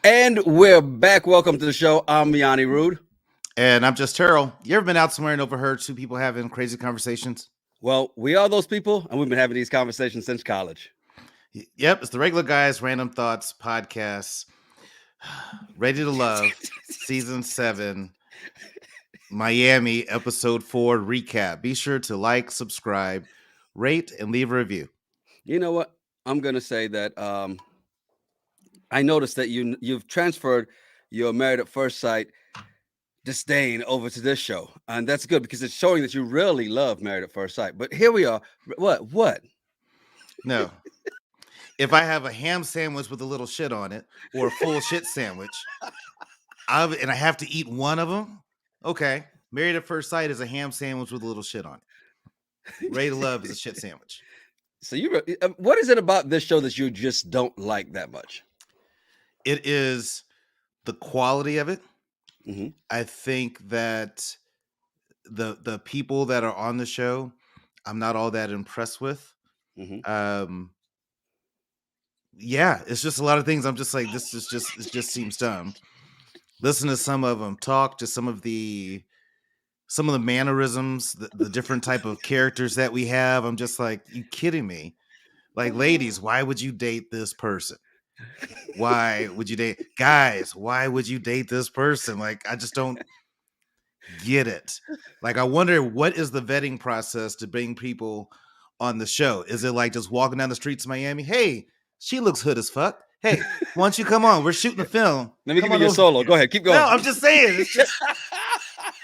And we're back. Welcome to the show. I'm Yanni Rude. And I'm just Terrell. You ever been out somewhere and overheard two people having crazy conversations? Well, we are those people, and we've been having these conversations since college. Yep, it's the Regular Guys Random Thoughts podcast. Ready to Love, Season 7, Miami, Episode 4 recap. Be sure to like, subscribe, rate, and leave a review. You know what? I'm going to say that I noticed that you've transferred your Married at First Sight disdain over to this show, and that's good because it's showing that you really love Married at First Sight. But here we are. What? No. If I have a ham sandwich with a little shit on it or a full shit sandwich, and I have to eat one of them, okay. Married at First Sight is a ham sandwich with a little shit on it. Ready to Love is a shit sandwich. So what is it about this show that you just don't like that much? It is the quality of it. Mm-hmm. I think that the people that are on the show, I'm not all that impressed with. Mm-hmm. Yeah, it's just a lot of things. I'm just like, it just seems dumb. Listen to some of them talk, to some of the mannerisms, the different type of characters that we have. I'm just like, you kidding me? Like, ladies, why would you date this person? Why would you date guys? Why would you date this person? Like, I just don't get it. Like, I wonder what is the vetting process to bring people on the show? Is it like just walking down the streets of Miami? Hey, she looks hood as fuck. Hey, why don't you come on? We're shooting a film. Let me give you a solo. Go ahead, keep going. No, I'm just saying. It's just,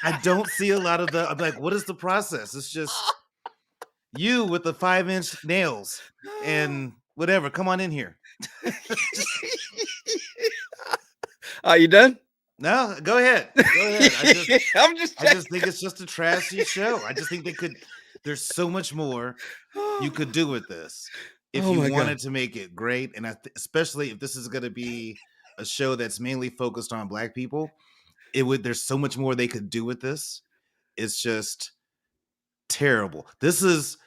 I don't see a lot of the. I'm like, what is the process? It's just you with the 5-inch nails and whatever. Come on in here. Are you done? No, go ahead. Go ahead. I just think it's just a trashy show. I just think there's so much more you could do with this if you wanted to make it great. And especially if this is going to be a show that's mainly focused on Black people, there's so much more they could do with this. It's just terrible. This is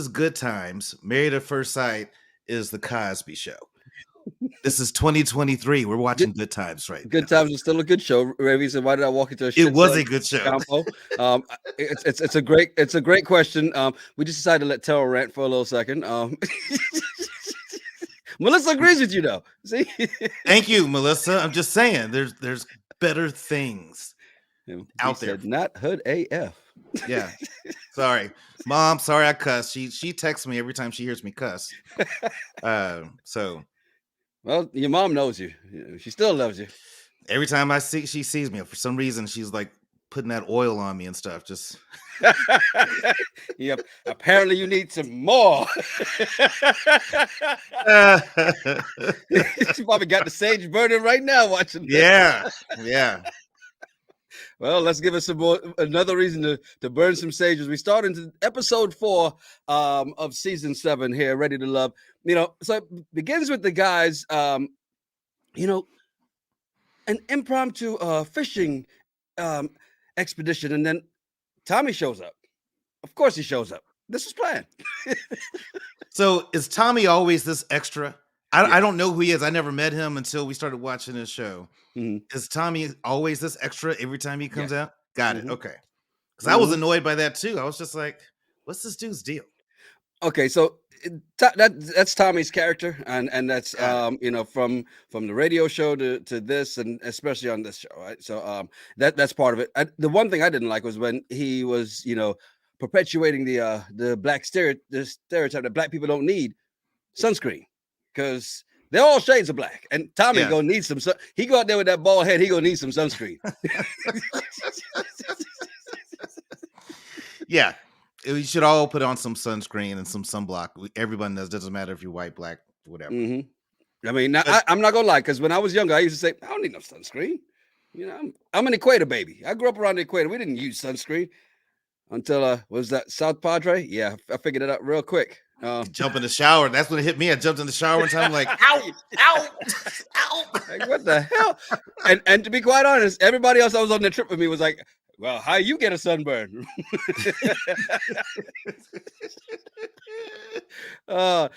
Good Times. Married at First Sight is the Cosby Show. This is 2023. We're watching Good Times right now. Good Times is still a good show. Ravi said, "Why did I walk into a shit?" It was a good show. It's a great question. We just decided to let Terrell rant for a little second. Melissa agrees with you though. See? Thank you, Melissa. I'm just saying there's better things out there. Not hood AF. Yeah. Sorry. Mom, sorry I cuss. She texts me every time she hears me cuss. Well, your mom knows you. She still loves you. Every time she sees me, for some reason, she's like putting that oil on me and stuff. Just yep. Apparently, you need some more. She probably got the sage burning right now watching. Yeah. Well, let's give us another reason to burn some sage as we start into episode 4 of season 7 here, Ready to Love. So it begins with the guys, an impromptu fishing expedition, and then Tommy shows up. Of course he shows up. This was planned. So is Tommy always this extra? I don't know who he is. I never met him until we started watching this show. Mm-hmm. Is Tommy always this extra every time he comes out? Got it. Okay. Because I was annoyed by that too. I was just like, what's this dude's deal? Okay, so that's Tommy's character, and that's from the radio show to this, and especially on this show, right? So that's part of it. The one thing I didn't like was when he was perpetuating the black stereotype that Black people don't need sunscreen because they're all shades of black, and Tommy gonna need some. He go out there with that bald head. He gonna need some sunscreen. Yeah. We should all put on some sunscreen and some sunblock. Everyone does. Doesn't matter if you're white, black, whatever. Mm-hmm. I mean, I'm not gonna lie, because when I was younger, I used to say, I don't need no sunscreen. I'm an equator baby. I grew up around the equator. We didn't use sunscreen until was that South Padre? Yeah, I figured it out real quick. Jump in the shower. That's when it hit me. I jumped in the shower one time. I'm like, ow, ow, ow. Like, what the hell? And to be quite honest, everybody else that was on the trip with me was like, well, how you get a sunburn?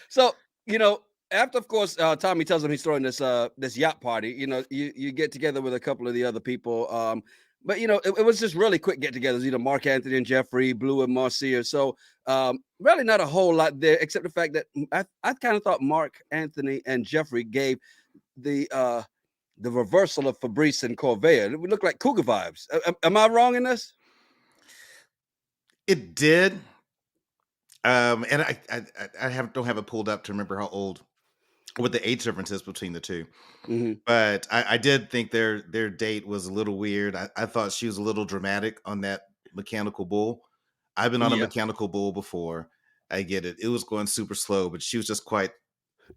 So you know, after of course Tommy tells him he's throwing this yacht party, you get together with a couple of the other people. But it was just really quick get-togethers. Mark Anthony and Jeffrey, Blue and Marcia. So really not a whole lot there, except the fact that I kind of thought Mark Anthony and Jeffrey gave the reversal of Fabrice and Corvea. It would look like Cougar vibes. Am I wrong in this? It did. And I don't have it pulled up to remember how old, what the age difference is between the two. Mm-hmm. But I did think their date was a little weird. I thought she was a little dramatic on that mechanical bull. I've been on a mechanical bull before. I get it. It was going super slow, but she was just quite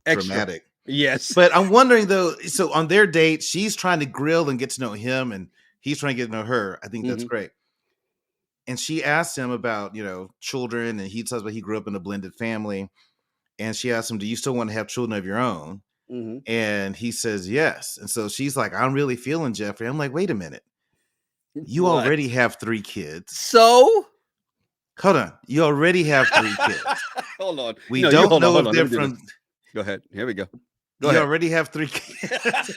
Extra. dramatic. Yes. But I'm wondering though, so on their date, she's trying to grill and get to know him, and he's trying to get to know her. I think that's great. And she asked him about, children, and he tells about he grew up in a blended family. And she asked him, do you still want to have children of your own? Mm-hmm. And he says yes. And so she's like, I'm really feeling Jeffrey. I'm like, wait a minute. You already have 3 kids. So? Hold on. You already have 3 kids. Hold on. We don't know if they're from... Go ahead. Here we go. You already have 3 kids.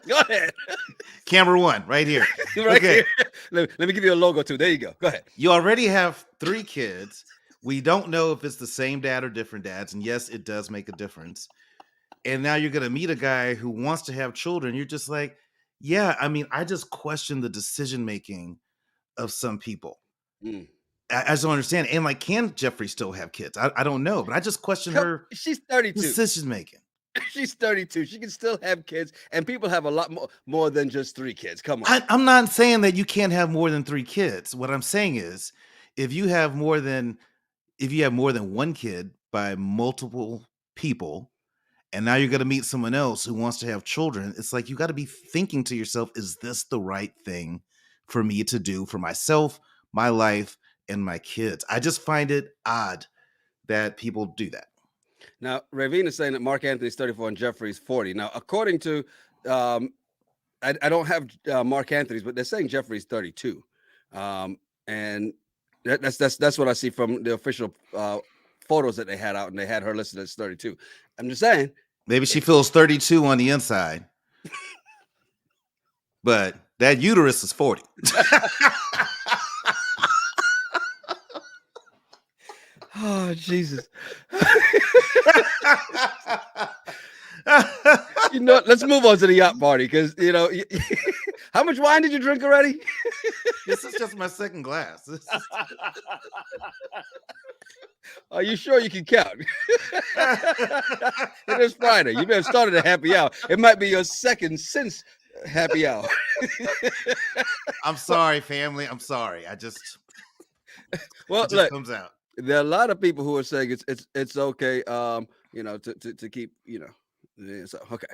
Go ahead. Camera 1, right here. Right here. Let me give you a logo too. There you go. Go ahead. You already have 3 kids. We don't know if it's the same dad or different dads. And yes, it does make a difference. And now you're going to meet a guy who wants to have children. You're just like, yeah, I mean, I just question the decision-making of some people. I just don't understand. And like, can Jeffrey still have kids? I don't know, but I just question her. She's 32. Decision-making. She's 32. She can still have kids, and people have a lot more than just 3 kids. Come on. I'm not saying that you can't have more than 3 kids. What I'm saying is, if you have more than 1 kid by multiple people, and now you're going to meet someone else who wants to have children, it's like you got to be thinking to yourself, is this the right thing for me to do for myself, my life, and my kids? I just find it odd that people do that. Now, Ravine is saying that Mark Anthony's 34 and Jeffrey's 40. Now, according to, I don't have Mark Anthony's, but they're saying Jeffrey's 32. And that's what I see from the official photos that they had out, and they had her listed as 32. I'm just saying. Maybe she feels 32 on the inside, but that uterus is 40. Oh, Jesus. Let's move on to the yacht party because, how much wine did you drink already? This is just my second glass. Are you sure you can count? It is Friday. You may have started a happy hour. It might be your second since happy hour. I'm sorry, family. I'm sorry. It just comes out. There are a lot of people who are saying it's okay, to keep, so okay.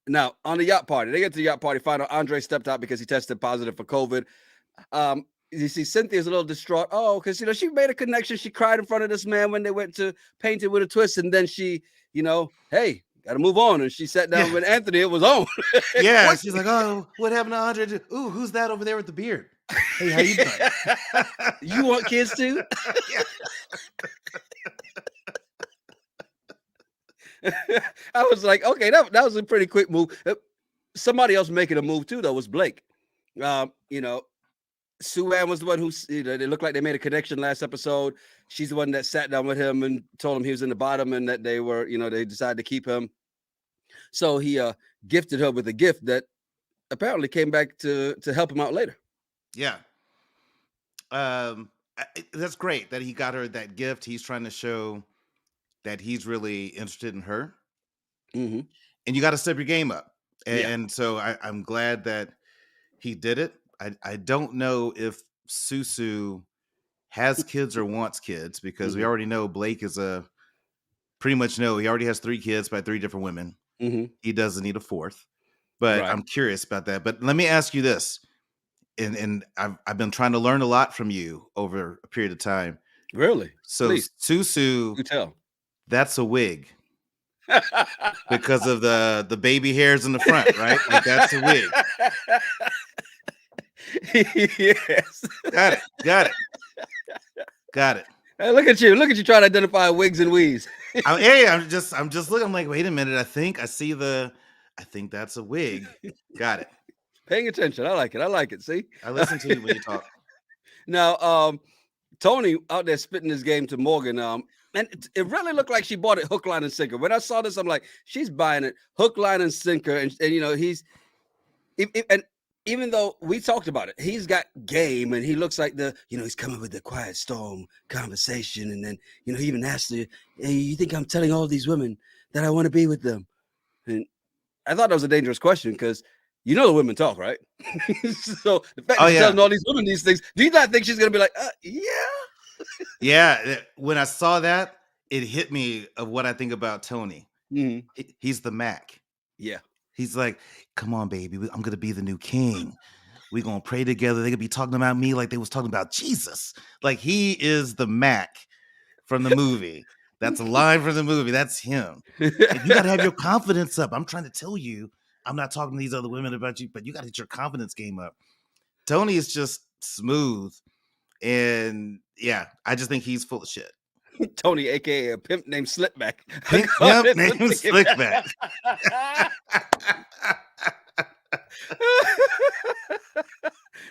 Now on the yacht party, they get to the yacht party. Find out Andre stepped out because he tested positive for COVID. You see, Cynthia's a little distraught. Oh, because she made a connection. She cried in front of this man when they went to Paint It with a Twist, and then she, hey, got to move on. And she sat down with Anthony. It was on. Yeah, she's like, oh, what happened to Andre? Ooh, who's that over there with the beard? Hey, how you doing? You want kids too? I was like, okay, that was a pretty quick move. Somebody else making a move too, though, was Blake. Sue Ann was the one who, they looked like they made a connection last episode. She's the one that sat down with him and told him he was in the bottom and that they were, they decided to keep him. So he gifted her with a gift that apparently came back to help him out later. Yeah. That's great that he got her that gift. He's trying to show that he's really interested in her. Mm-hmm. And you got to step your game up. And so I'm glad that he did it. I don't know if Susu has kids or wants kids because we already know Blake is he already has 3 kids by 3 different women. Mm-hmm. He doesn't need a 4th, but I'm curious about that. But let me ask you this. And I've been trying to learn a lot from you over a period of time. Really? So please. Susu, you tell. That's a wig. Because of the baby hairs in the front, right? Like that's a wig. Yes. Got it. Hey, look at you trying to identify wigs and weaves. I'm just looking. I'm like, wait a minute. I think that's a wig. Got it. Paying attention. I like it. I like it. See, I listen to you when you talk. now, Tony out there spitting his game to Morgan. And it really looked like she bought it hook, line, and sinker. When I saw this, I'm like, she's buying it hook, line, and sinker. And you know, and even though we talked about it, he's got game, and he looks like he's coming with the quiet storm conversation, and then he even asked her, "Hey, you think I'm telling all these women that I want to be with them?" And I thought that was a dangerous question because the women talk, right? So the fact that she's telling all these women these things, do you not think she's gonna be like, yeah? Yeah. When I saw that, it hit me of what I think about Tony. Mm-hmm. He's the Mac. Yeah. He's like, come on, baby, I'm gonna be the new king. We're gonna pray together. They're gonna be talking about me like they was talking about Jesus. Like, he is the Mac from the movie. That's a line from the movie. That's him. And you gotta have your confidence up. I'm trying to tell you, I'm not talking to these other women about you, but you gotta get your confidence game up. Tony is just smooth. And yeah, I just think he's full of shit. Tony, aka a pimp named Slipback. Pimp named Slickback.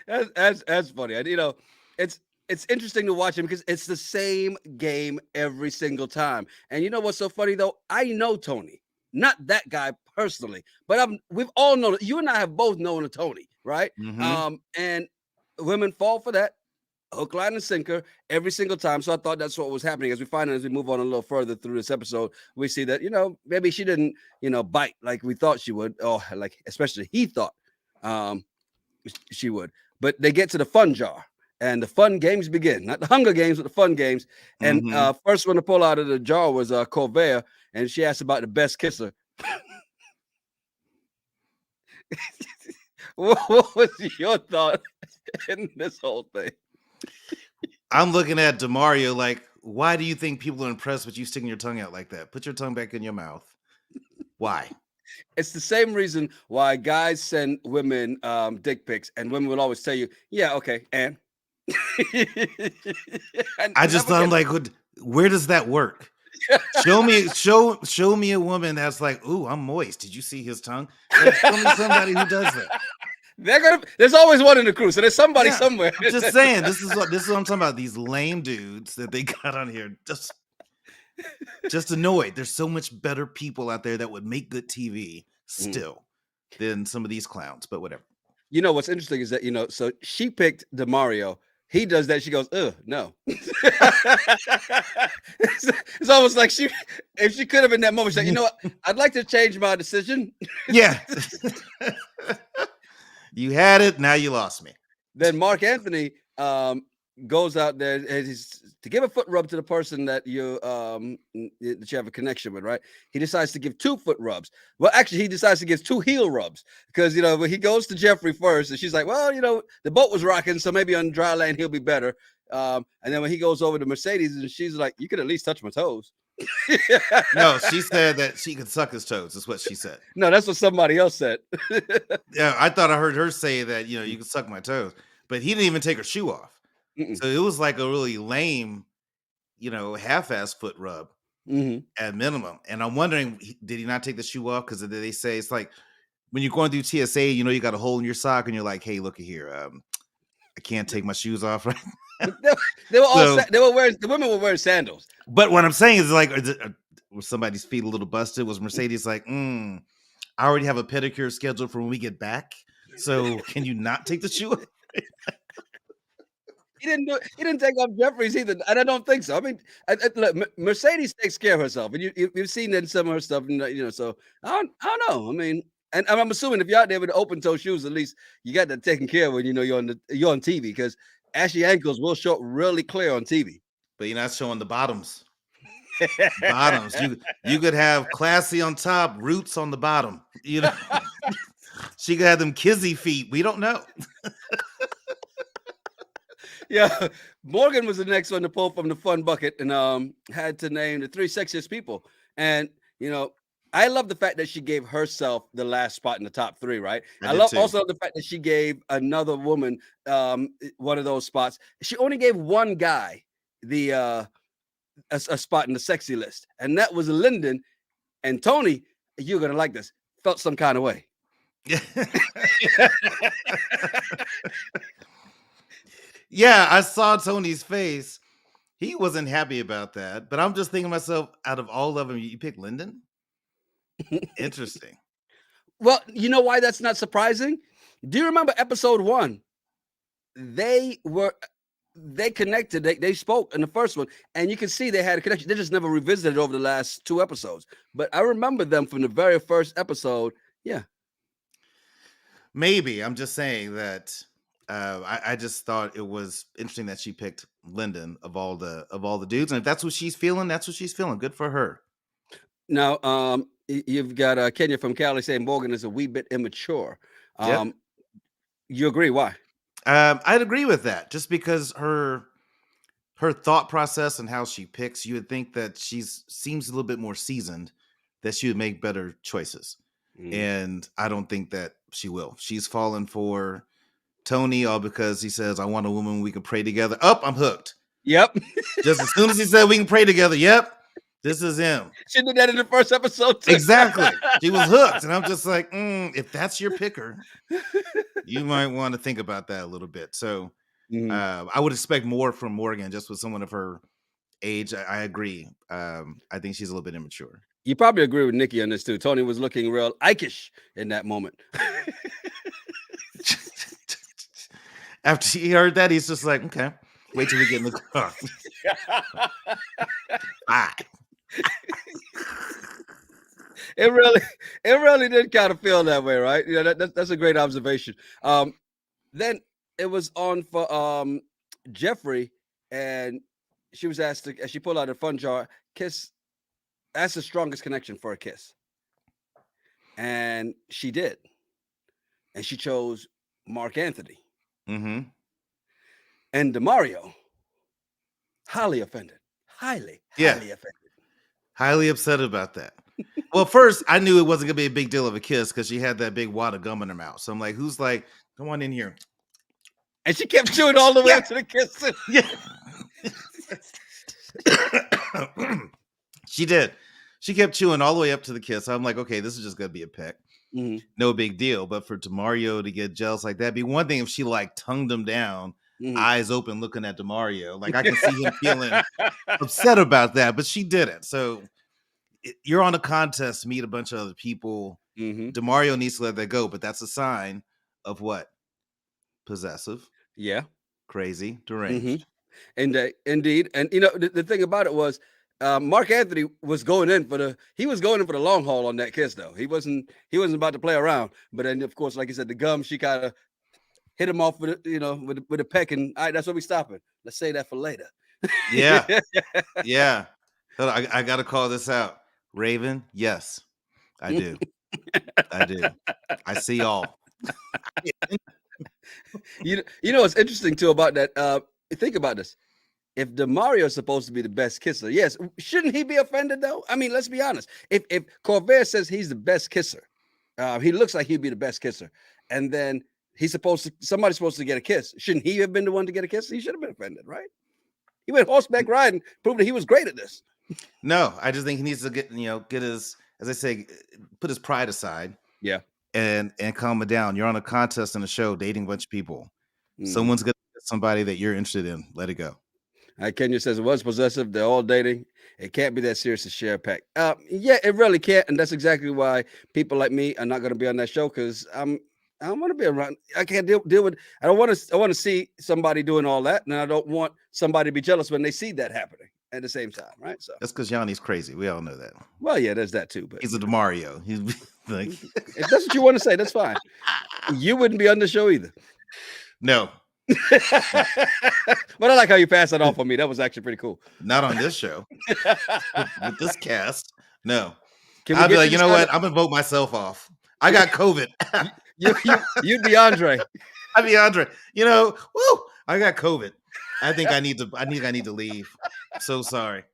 That's funny. And it's interesting to watch him because it's the same game every single time. And you know what's so funny though? I know Tony, not that guy personally, but we've all known it. You and I have both known a Tony, right? Mm-hmm. And women fall for that hook, line, and sinker every single time. So I thought that's what was happening. As we move on a little further through this episode, we see that maybe she didn't bite like we thought she would, or like especially he thought she would. But they get to the fun jar, and the fun games begin. Not the Hunger Games, but the fun games. And first one to pull out of the jar was Colbert, and she asked about the best kisser. What was your thought in this whole thing? I'm looking at DeMario like, why do you think people are impressed with you sticking your tongue out like that? Put your tongue back in your mouth. Why? It's the same reason why guys send women dick pics, and women will always tell you, yeah, okay, and I just thought, I'm like, where does that work? Show me a woman that's like, ooh, I'm moist. Did you see his tongue? Like, show me somebody who does that. There's always one in the crew, so there's somebody somewhere. I'm just saying, this is what I'm talking about. These lame dudes that they got on here, just annoyed. There's so much better people out there that would make good TV still than some of these clowns, but whatever. You know what's interesting is that so she picked DeMario. He does that. She goes, no. It's almost like if she could have in that moment, she's like, you know what? I'd like to change my decision. Yeah. You had it, now you lost me. Then Mark Anthony goes out there and he's to give a foot rub to the person that you have a connection with, right? He decides to give 2 foot rubs. Well, actually, he decides to give 2 heel rubs because when he goes to Jeffrey first, and she's like, well, the boat was rocking, so maybe on dry land he'll be better. And then when he goes over to Mercedes, and she's like, you could at least touch my toes. No, she said that she could suck his toes. Is what she said. No, that's what somebody else said. Yeah, I thought I heard her say that. You can suck my toes, but he didn't even take her shoe off. So it was like a really lame, half-ass foot rub at minimum. And I'm wondering, did he not take the shoe off? Because they say it's like when you're going through TSA, you got a hole in your sock, and you're like, hey, look at here, I can't take my shoes off, right? They were all the women were wearing sandals. But what I'm saying is, like, was somebody's feet a little busted? Was Mercedes like, I already have a pedicure scheduled for when we get back, so can you not take the shoe off? He didn't take off Jeffrey's either, and I don't think so. I mean, look, Mercedes takes care of herself, and you've seen that in some of her stuff, So I don't know. I mean, and I'm assuming if you're out there with the open toe shoes, at least you got that taken care of when you're on TV, because ashy ankles will show up really clear on TV. But you're not showing the bottoms. Bottoms. You could have classy on top, roots on the bottom. She could have them kizzy feet. We don't know. Yeah, Morgan was the next one to pull from the fun bucket and had to name the 3 sexiest people. And I love the fact that she gave herself the last spot in the top 3, right? I love also the fact that she gave another woman one of those spots. She only gave one guy the a spot in the sexy list, and that was Lyndon. And Tony, you're gonna like this, felt some kind of way. Yeah, I saw Tony's face. He wasn't happy about that, but I'm just thinking to myself, out of all of them, you picked Lyndon? Interesting. Well, you know why that's not surprising? Do you remember episode 1? They connected, they spoke in the first one, and you can see they had a connection. They just never revisited it over the last 2 episodes. But I remember them from the very first episode. Yeah. Maybe. I'm just saying that I just thought it was interesting that she picked Lyndon of all the dudes. And if that's what she's feeling, that's what she's feeling. Good for her. Now, you've got Kenya from Cali saying Morgan is a wee bit immature. Yep. You agree? Why? I'd agree with that. Just because her thought process and how she picks, you would think that seems a little bit more seasoned, that she would make better choices. And I don't think that she will. She's fallen for Tony all because he says, I want a woman we can pray together. I'm hooked. Yep. Just as soon as he said we can pray together, yep, this is him. She did that in the first episode too. Exactly. She was hooked. And I'm just like, if that's your picker, you might want to think about that a little bit. So I would expect more from Morgan, just with someone of her age. I agree. I think she's a little bit immature. You probably agree with Nikki on this too. Tony was looking real Ike-ish in that moment. After he heard that, he's just like, okay, wait till we get in the car. Bye. It really did kind of feel that way, right? Yeah, that's a great observation. Then it was on for Jeffrey, and she was asked to, as she pulled out a fun jar, kiss. That's the strongest connection for a kiss, and she did, and she chose Mark Anthony. Mm-hmm. And DeMario, highly offended, highly offended, highly upset about that. Well, first I knew it wasn't gonna be a big deal of a kiss because she had that big wad of gum in her mouth. So I'm like, who's like, come on in here? And she kept chewing all the way up to the kiss. Yeah. She did. She kept chewing all the way up to the kiss. I'm like, okay, this is just gonna be a peck. No big deal. But for DeMario to get jealous like that, be one thing if she like tongued him down, eyes open, looking at DeMario. Like I can see him feeling upset about that, but she didn't. So you're on a contest to meet a bunch of other people. DeMario needs to let that go, but that's a sign of what? Possessive. Yeah. Crazy. Deranged. Indeed. And you know, the thing about it was Mark Anthony was going in for the long haul on that kiss, though. He wasn't about to play around. But then, of course, like you said, the gum, she kind of hit him off with with a peck, and all right, that's where we stopping. Let's say that for later. Yeah. Yeah. I got to call this out. Raven, yes, I do. I do. I see all. You know what's interesting too about that? Think about this. If DeMario is supposed to be the best kisser, yes, shouldn't he be offended though? I mean, let's be honest. If Corvair says he's the best kisser, he looks like he'd be the best kisser, and then somebody's supposed to get a kiss. Shouldn't he have been the one to get a kiss? He should have been offended, right? He went horseback riding, proved that he was great at this. No, I just think he needs to get his, as I say, put his pride aside. Yeah. And calm it down. You're on a contest and a show, dating a bunch of people. Someone's gonna get somebody that you're interested in. Let it go. Kenya says it was possessive. They're all dating. It can't be that serious to share a pack. Yeah, it really can't, and that's exactly why people like me are not going to be on that show because I don't want to be around. I can't deal with. I want to see somebody doing all that, and I don't want somebody to be jealous when they see that happening at the same time, right? So that's because Yanni's crazy. We all know that. Well, yeah, there's that too. But he's a DeMario. He's like, if that's what you want to say, that's fine. You wouldn't be on the show either. No. But I like how you passed that off on me. That was actually pretty cool. Not on this show. With this cast. No. I'd be like, you know what? I'm gonna vote myself off. I got COVID. You'd be Andre. I'd be Andre. Woo! I got COVID. I think I need to leave. So sorry.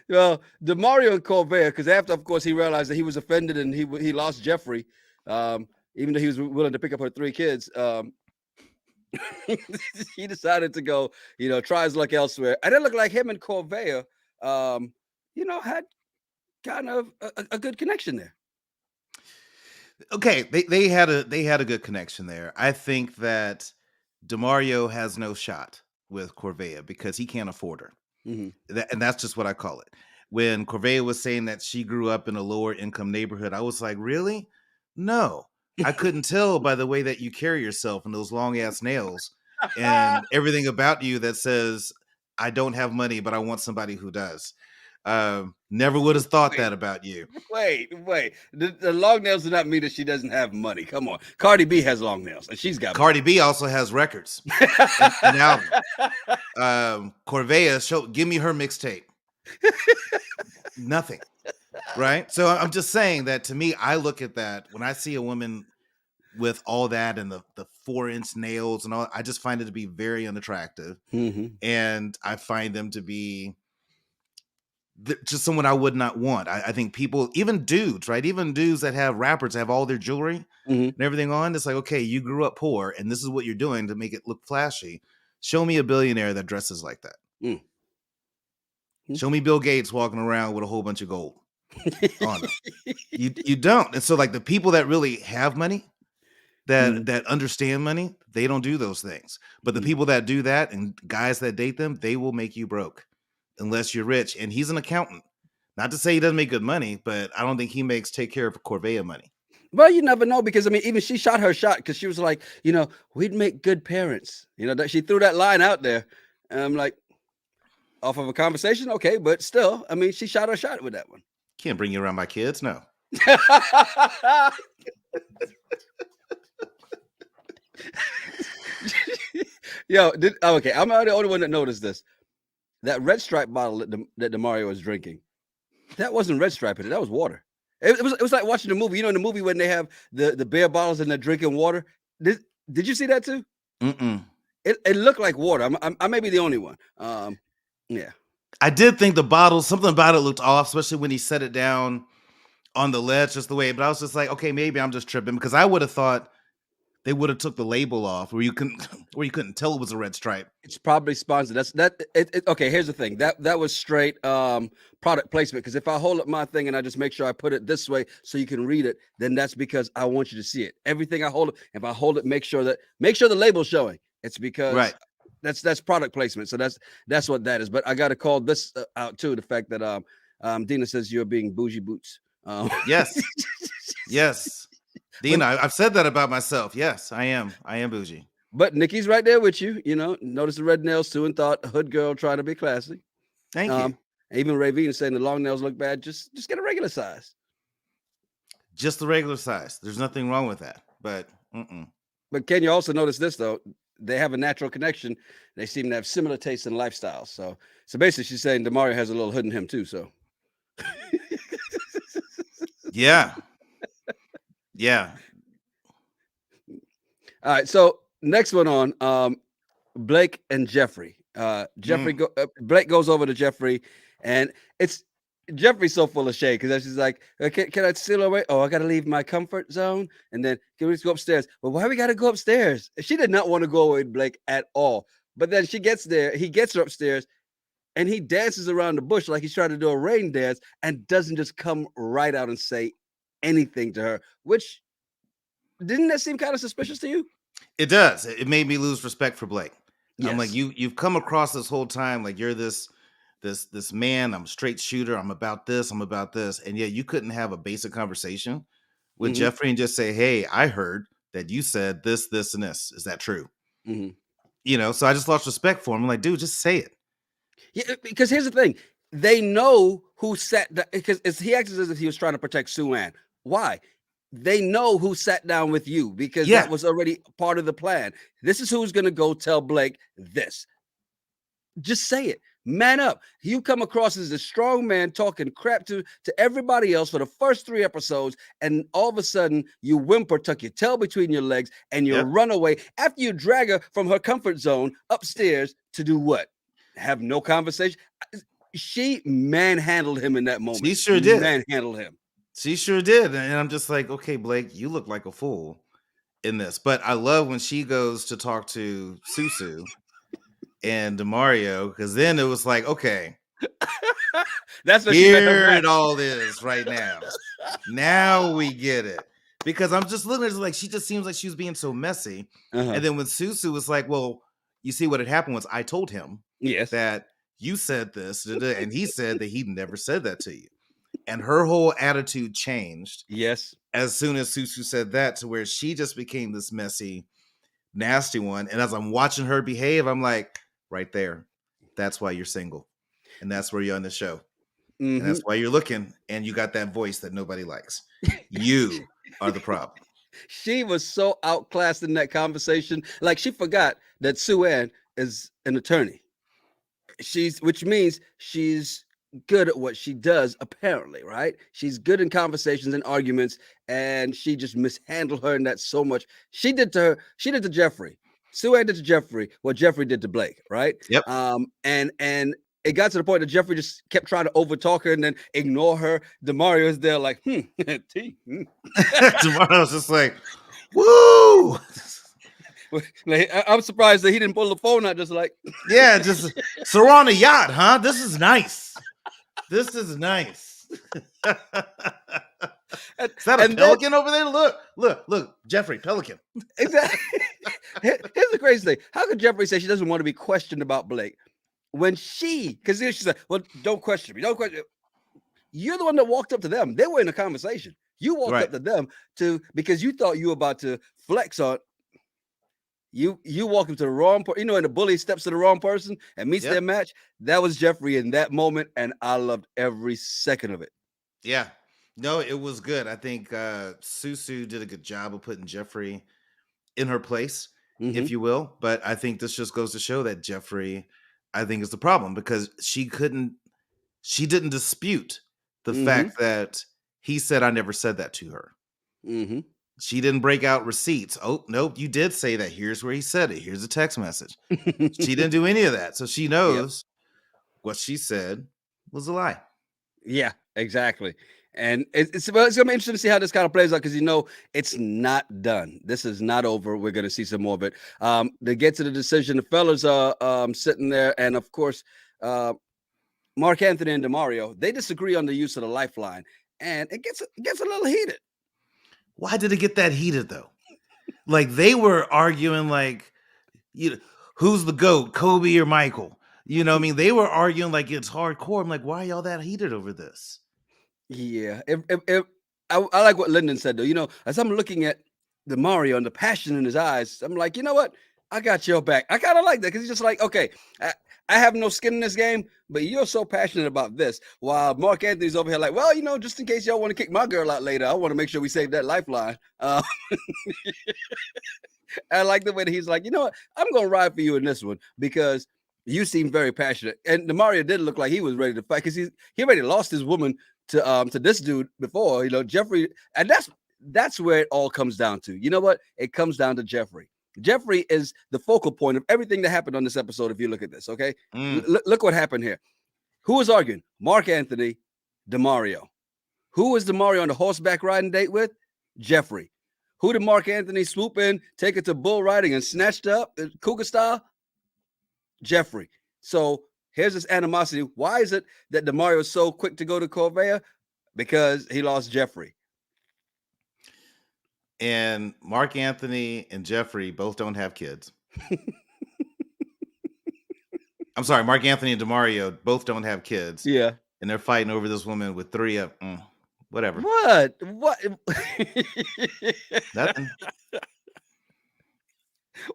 Well, DeMario and Corvair, because after, of course, he realized that he was offended and he lost Jeffrey, even though he was willing to pick up her 3 kids. He decided to go, try his luck elsewhere, and it looked like him and Corvea, had kind of a good connection there. Okay, they had a good connection there. I think that DeMario has no shot with Corvea because he can't afford her. Hmm. And that's just what I call it. When Corvea was saying that she grew up in a lower income neighborhood, I was like, really? No, I couldn't tell by the way that you carry yourself and those long ass nails and everything about you that says, I don't have money, but I want somebody who does. Never would have thought Wait, that about you. wait. The long nails do not mean that she doesn't have money. Come on, Cardi B has long nails, and she's got Cardi money. B also has records and albums. Corvea, give me her mixtape. Nothing. Right. So I'm just saying that to me, I look at that when I see a woman with all that and the 4-inch nails and all, I just find it to be very unattractive. Hmm. And I find them to be just someone I would not want. I think people, even dudes, right? Even dudes that have rappers have all their jewelry Hmm. and everything on. It's like, okay, you grew up poor and this is what you're doing to make it look flashy. Show me a billionaire that dresses like that. Mm. Show me Bill Gates walking around with a whole bunch of gold on them. You don't. And so like the people that really have money, that understand money, they don't do those things. But the people that do that and guys that date them, they will make you broke unless you're rich. And he's an accountant. Not to say he doesn't make good money, but I don't think he makes take care of Corvea money. Well, you never know because I mean, even she shot her shot because she was like, we'd make good parents. That she threw that line out there, and I'm like, off of a conversation, okay, but still, I mean, she shot her shot with that one. Can't bring you around my kids, no. Yo, okay, I'm not the only one that noticed this. That red stripe bottle that DeMario was drinking, that wasn't red stripe in it. That was water. It was like watching the movie. In the movie when they have the beer bottles and they're drinking water. Did you see that too? Mm-mm. It looked like water. I may be the only one. Yeah. I did think the bottle, something about it looked off, especially when he set it down on the ledge, just the way. But I was just like, okay, maybe I'm just tripping because I would have thought they would have took the label off where you couldn't tell it was a red stripe. It's probably sponsored. Okay, here's the thing. That was straight product placement. Because if I hold up my thing and I just make sure I put it this way so you can read it, then that's because I want you to see it. Everything I hold up, if I hold it, make sure the label's showing. It's because right. That's product placement. So that's what that is. But I got to call this out too. The fact that Dina says you're being bougie boots. Yes. Yes. Dina, I've said that about myself. Yes, I am. I am bougie. But Nikki's right there with you. Notice the red nails too and thought hood girl trying to be classy. Thank you. Even Ravine is saying the long nails look bad. Just get a regular size. Just the regular size. There's nothing wrong with that. But But can you also notice this though? They have a natural connection. They seem to have similar tastes and lifestyles. So basically, she's saying DeMario has a little hood in him too. So yeah. Yeah. All right. So next one on Blake and Jeffrey. Blake goes over to Jeffrey, and it's Jeffrey's so full of shade because she's like, can I steal away? Oh, I got to leave my comfort zone, and then can we just go upstairs? Well, why we got to go upstairs? She did not want to go away with Blake at all. But then she gets there, he gets her upstairs, and he dances around the bush like he's trying to do a rain dance, and doesn't just come right out and say anything to her. Which didn't that seem kind of suspicious to you? It does. It made me lose respect for Blake. Yes. I'm like, you've come across this whole time like you're this man. I'm a straight shooter. I'm about this. And yet you couldn't have a basic conversation with Jeffrey and just say, hey, I heard that you said this, this, and this. Is that true? So I just lost respect for him. I'm like, dude, just say it. Yeah, because here's the thing. They know who because he acted as if he was trying to protect Sue Ann. Why? They know who sat down with you because that was already part of the plan. This is who's going to go tell Blake this. Just say it. Man up. You come across as a strong man talking crap to everybody else for the first 3 episodes, and all of a sudden you whimper, tuck your tail between your legs, and you run away after you drag her from her comfort zone upstairs to do what? Have no conversation. She manhandled him in that moment. She sure did. Manhandled him. She sure did. And I'm just like, okay, Blake, you look like a fool. in this. But I love when she goes to talk to Susu and Demario, because then it was like, okay, That's what she met her here it match. all is right now. Now we get it. Because I'm just looking at it like she just seems like she was being so messy. Uh-huh. And then when Susu was like, well, you see what had happened was I told him Yes. that you said this, and he said that he never said that to you. And her whole attitude changed. Yes. As soon as Susu said that, to where she just became this messy, nasty one. And as I'm watching her behave, I'm like, right there, that's why you're single. And that's where you're on the show. Mm-hmm. And that's why you're looking, and you got that voice that nobody likes. You are the problem. She was so outclassed in that conversation. Like, she forgot that Sue-Ann is an attorney. Which means she's good at what she does, apparently, right? She's good in conversations and arguments, and she just mishandled her in that so much. She did to Jeffrey. Sue-Ann did to Jeffrey what Jeffrey did to Blake, right? Yep. And it got to the point that Jeffrey just kept trying to overtalk her and then ignore her. Demario is there like, Demario's just like, woo! I'm surprised that he didn't pull the phone out, just like, yeah, just, so we're on a yacht, huh? This is nice. This is nice. Is that a pelican over there? Look, Jeffrey, pelican. Exactly. Here's the crazy thing. How could Jeffrey say she doesn't want to be questioned about Blake when because she said, well, don't question me. Don't question me. You're the one that walked up to them. They were in a conversation. You walked up to them because you thought you were about to flex on. You walk into the wrong person. And the bully steps to the wrong person and meets their match. That was Jeffrey in that moment, and I loved every second of it. Yeah. No, it was good. I think Susu did a good job of putting Jeffrey in her place, if you will. But I think this just goes to show that Jeffrey, I think, is the problem, because she didn't dispute the fact that he said, I never said that to her. She didn't break out receipts. Oh, nope, you did say that. Here's where he said it. Here's a text message. She didn't do any of that. So she knows what she said was a lie. Yeah, exactly. And it's going to be interesting to see how this kind of plays out, because it's not done. This is not over. We're going to see some more of it. To get to the decision, the fellas are sitting there, and of course, Mark Anthony and Demario, they disagree on the use of the lifeline, and it gets a little heated. Why did it get that heated though? Like, they were arguing like, who's the GOAT, Kobe or Michael? I mean, they were arguing like it's hardcore. I'm like, why are y'all that heated over this? Yeah, I like what Lyndon said though. As I'm looking at Demario and the passion in his eyes, I'm like, you know what? I got your back. I kind of like that, because he's just like, okay, I have no skin in this game, but you're so passionate about this. While Mark Anthony's over here like, well, just in case y'all want to kick my girl out later, I want to make sure we save that lifeline. I like the way that he's like, you know what? I'm going to ride for you in this one, because you seem very passionate. And Demario did look like he was ready to fight, because he already lost his woman to this dude before, Jeffrey. And that's where it all comes down to. You know what? It comes down to Jeffrey. Jeffrey is the focal point of everything that happened on this episode. If you look at this, okay, look what happened here. Who was arguing? Mark Anthony, Demario. Who was Demario on the horseback riding date with? Jeffrey. Who did Mark Anthony swoop in, take it to bull riding and snatched up cougar style? Jeffrey. So here's this animosity. Why is it that Demario is so quick to go to Corvea? Because he lost Jeffrey. And Mark Anthony and Jeffrey both don't have kids. I'm sorry, Mark Anthony and Demario both don't have kids. Yeah. And they're fighting over this woman with 3 of whatever. What? Nothing.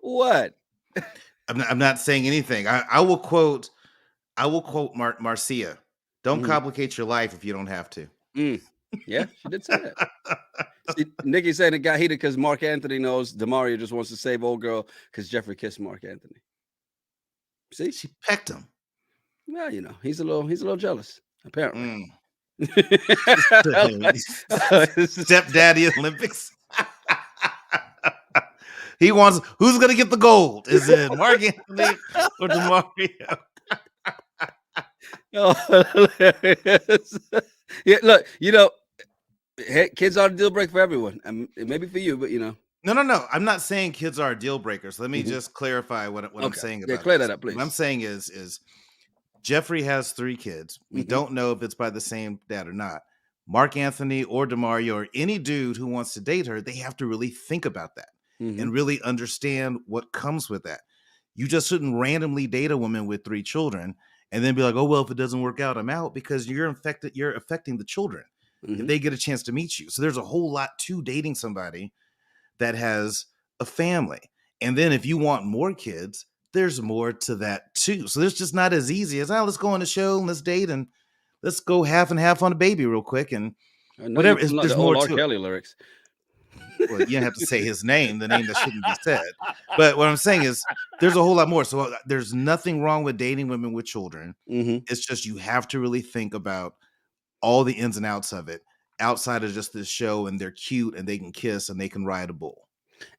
What? I'm not saying anything. I will quote Marcia. Don't complicate your life if you don't have to. Yeah, she did say that. See, Nikki said it got heated because Mark Anthony knows Demario just wants to save old girl because Jeffrey kissed Mark Anthony. See, she pecked him. Well, he's a little jealous, apparently. Stepdaddy Olympics. He wants, who's gonna get the gold? Is it Mark Anthony or Demario? Yeah, look, hey, kids are a deal breaker for everyone. Maybe for you, but No. I'm not saying kids are a deal breaker. So let me Mhm. just clarify what I'm Okay. saying Yeah, about clear this. that up, What I'm please. saying is Jeffrey has 3 kids. We Mhm. don't know if it's by the same dad or not. Mark Anthony or Demario or any dude who wants to date her, they have to really think about that Mhm. and really understand what comes with that. You just shouldn't randomly date a woman with 3 children and then be like, "Oh well, if it doesn't work out, I'm out," because you're affecting the children if Mhm. they get a chance to meet you. So there's a whole lot to dating somebody that has a family. And then if you want more kids, there's more to that too. So it's just not as easy as, oh, let's go on the show and let's date and let's go half and half on a baby real quick and I know you whatever. pulling out the There's old more R. to it. Kelly lyrics. Well, you don't have to say his name, the name that shouldn't be said. But what I'm saying is there's a whole lot more. So there's nothing wrong with dating women with children. Mhm. It's just you have to really think about all the ins and outs of it outside of just this show and they're cute and they can kiss and they can ride a bull.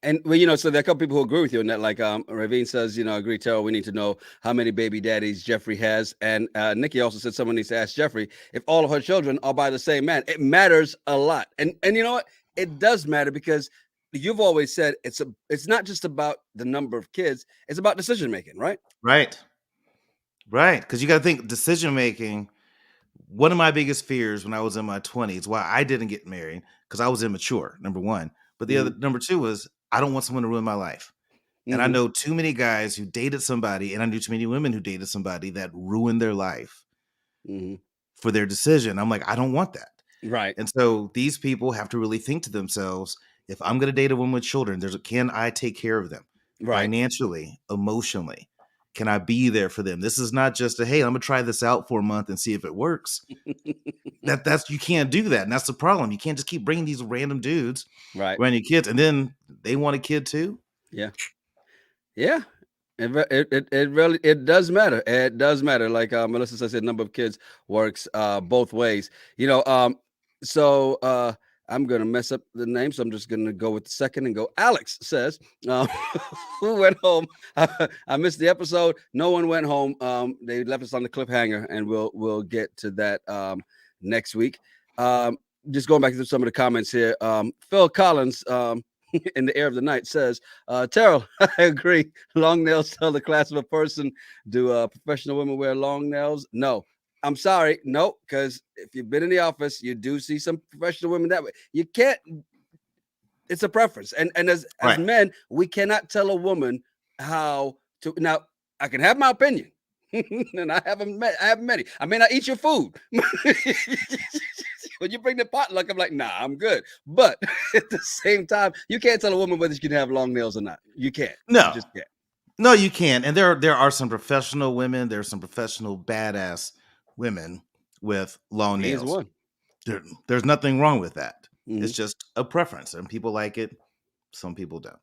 And well, so there are a couple people who agree with you on that. Like Ravine says, agree, Terrell, we need to know how many baby daddies Jeffrey has. And Nikki also said someone needs to ask Jeffrey if all of her children are by the same man. It matters a lot. And you know what? It does matter because you've always said it's not just about the number of kids, it's about decision making, right? Right. Right. Because you got to think decision making. One of my biggest fears when I was in my 20s, why I didn't get married, because I was immature, number one. But the other, Hmm. number two was I don't want someone to ruin my life. And I Hmm. know too many guys who dated somebody, and I knew too many women who dated somebody that ruined their life Hmm. for their decision. I'm like, I don't want that. Right. And so these people have to really think to themselves, if I'm going to date a woman with children, can I take care of them Right. financially, emotionally? Can I be there for them? This is not just a, hey, I'm going to try this out for a month and see if it works. That's you can't do that. And that's the problem. You can't just keep bringing these random dudes Right. around your kids and then they want a kid too. Yeah. Yeah. It really it does matter. It does matter. Like Melissa says, the number of kids works both ways. So I'm gonna mess up the name, so I'm just gonna go with the second and go. Alex says, who went home? I missed the episode. No one went home. They left us on the cliffhanger, and we'll get to that next week. Um, just going back to some of the comments here. Phil Collins. In the air of the night says, Terrell, I agree. Long nails tell the class of a person. Do professional women wear long nails? No. I'm sorry. No, because if you've been in the office, you do see some professional women that way. You can't, it's a preference. And as Right. men, we cannot tell a woman how to. Now, I can have my opinion. And I have many. I may not eat your food. When you bring the potluck, I'm like, nah, I'm good. But at the same time, you can't tell a woman whether she can have long nails or not. You can't. You No, just can't. no, you can't. And there are some professional women, there's some professional badass women with long He is nails. one. There's nothing wrong with that. Mhm. It's just a preference. And people like it, some people don't.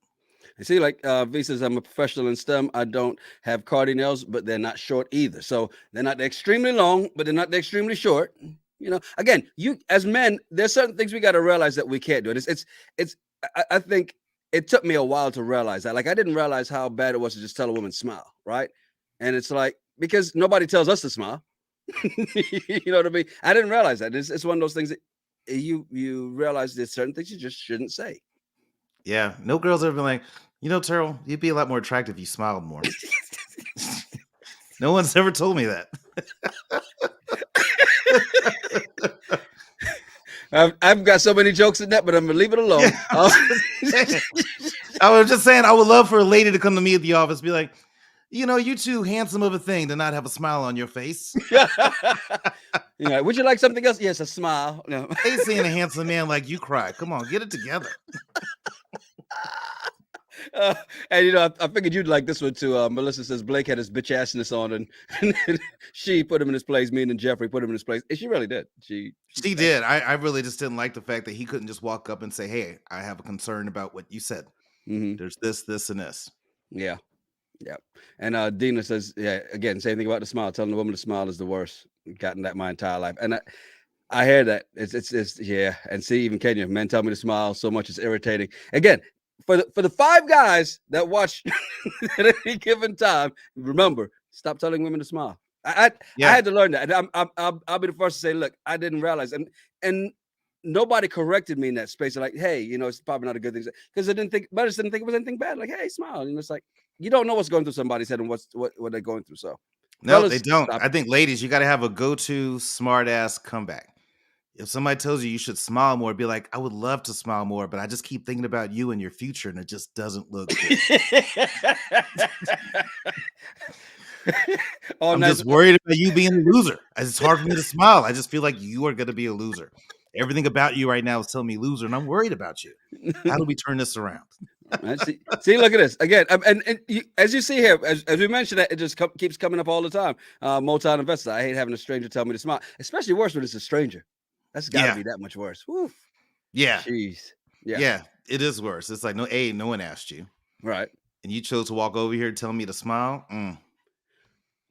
I see, like V says, I'm a professional in STEM. I don't have cardinals, but they're not short either. So they're not extremely long, but they're not extremely short. Again, you as men, there's certain things we got to realize that we can't do it. It's. I think it took me a while to realize that. Like I didn't realize how bad it was to just tell a woman smile, right? And it's like because nobody tells us to smile. You know what I mean? I didn't realize that. It's one of those things that you realize there's certain things you just shouldn't say. Yeah. No girls ever been like, Terrell, you'd be a lot more attractive if you smiled more. No one's ever told me that. I've got so many jokes in that, but I'm gonna leave it alone. Yeah, I was just saying, I would love for a lady to come to me at the office, be like, you too handsome of a thing to not have a smile on your face. Would you like something else? Yes, a smile. No. I ain't seeing a handsome man like you cry. Come on, get it together. Uh, and I figured you'd like this one too. Melissa says Blake had his bitch assness on, and she put him in his place. Me and Jeffrey put him in his place. And she really did. She did. I really just didn't like the fact that he couldn't just walk up and say, "Hey, I have a concern about what you said. Mm-hmm. There's this, and this." Yeah, yeah. And Dina says, yeah, again, same thing about the smile. Telling the woman to smile is the worst. Gotten that my entire life, and I hear that. It's yeah. And see, even Kenya, men tell me to smile so much it's irritating. Again, for the 5 guys that watch at any given time, remember, stop telling women to smile. I Yeah. had to learn that. And I'll be the first to say, look, I didn't realize, and nobody corrected me in that space. They're like, hey, it's probably not a good thing, because I didn't think it was anything bad. Like, hey, smile. And it's like, you don't know what's going through somebody's head and what they're going through. So, No, they fellas, don't. stop I it. think, ladies, you got to have a go-to smart ass comeback. If somebody tells you should smile more, be like, I would love to smile more, but I just keep thinking about you and your future, and it just doesn't look good. I'm Nice. just worried about you being a loser. It's hard for me to smile. I just feel like you are going to be a loser. Everything about you right now is telling me loser, and I'm worried about you. How do we turn this around? Right, see, look at this again. And as you see here, as we mentioned, that it just keeps coming up all the time. Multi investors. I hate having a stranger tell me to smile, especially worse when it's a stranger. That's got to be that much worse. Woo. Yeah. Jeez. Yeah, it is worse. It's like, no one asked you. Right. And you chose to walk over here telling me to smile.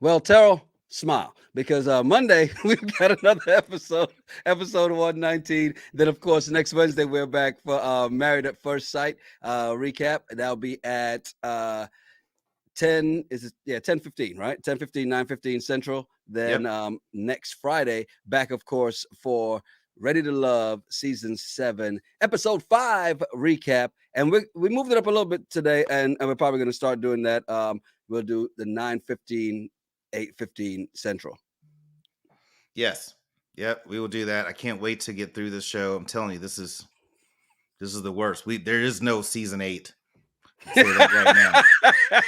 Well, Terrell, smile, because Monday we've got another episode 119. Then, of course, next Wednesday we're back for Married at First Sight recap. That'll be at 10:15, right? 10:15, 9:15 Central. Then next Friday, back, of course, for Ready to Love Season 7, Episode 5 recap. And we moved it up a little bit today, and we're probably going to start doing that. We'll do the 9:15, 8:15 Central. Yes. Yep, we will do that. I can't wait to get through this show. I'm telling you, this is the worst. There is no Season 8. I'll say that right now.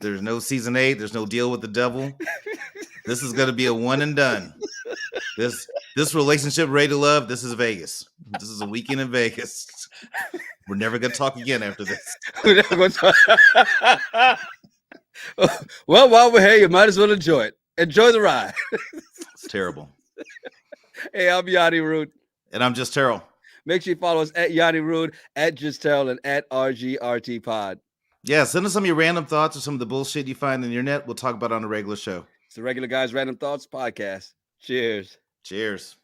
There's no Season 8. There's no Deal with the Devil. This is going to be a one and done. This relationship, Ready to Love, this is Vegas. This is a weekend in Vegas. We're never going to talk again after this. We're never going to talk. Well, while we're here, you might as well enjoy it. Enjoy the ride. It's terrible. Hey, I'm Yanni Rude. And I'm Just Terrell. Make sure you follow us at Yanni Rude, at Just Terrell, and at RGRT Pod. Yeah, send us some of your random thoughts or some of the bullshit you find in your net. We'll talk about it on a regular show. It's the Regular Guys Random Thoughts Podcast. Cheers. Cheers.